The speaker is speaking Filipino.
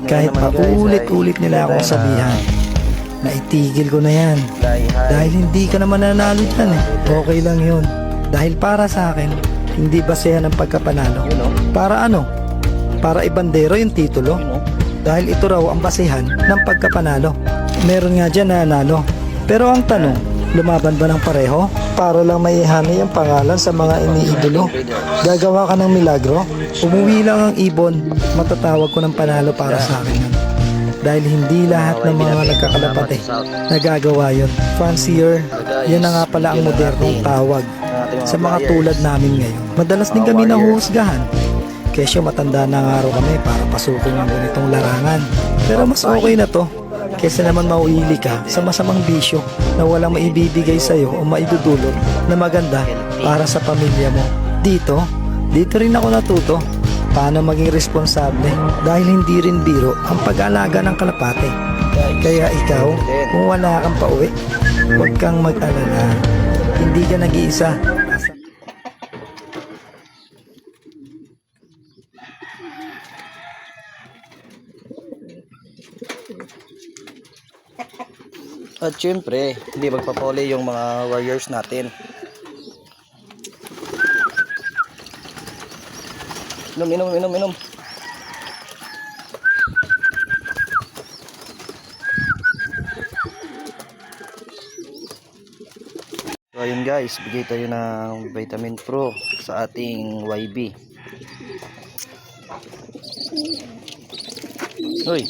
Kahit paulit-ulit nila akong sabihan na itigil ko na yan. Dahil hindi ka naman nanalo dyan eh. Okay lang yun. Dahil para sa akin, hindi basehan ng pagkapanalo. Para ano? Para ibandero yung titulo. Dahil ito raw ang basehan ng pagkapanalo. Meron nga dyan na nanalo. Pero ang tanong, lumaban ba ng pareho? Para lang maihani yung pangalan sa mga iniidolo. Gagawa ka ng milagro? Umuwi lang ang ibon, matatawag ko ng panalo para sa akin. Dahil hindi lahat ng mga nagkakalapate nagagawa yun. Fancier, yan na nga pala ang modernong tawag sa mga tulad namin ngayon. Madalas din kami nahuhusgahan. Kesyo matanda na nga raw kami para pasukin yung ganitong larangan. Pero mas okay na to kesa naman mauili ka sa masamang bisyo na walang maibibigay sa'yo o maidudulot na maganda para sa pamilya mo. Dito rin ako natuto paano maging responsable dahil hindi rin biro ang pag-alaga ng kalapate. Kaya ikaw, kung wala kang pauwi, huwag kang mag-alala. Hindi ka nag-iisa. At syempre, hindi magpapole yung mga warriors natin. Inom. So ayun guys, bigay tayo ng Vitamin Pro sa ating YB. Hoy.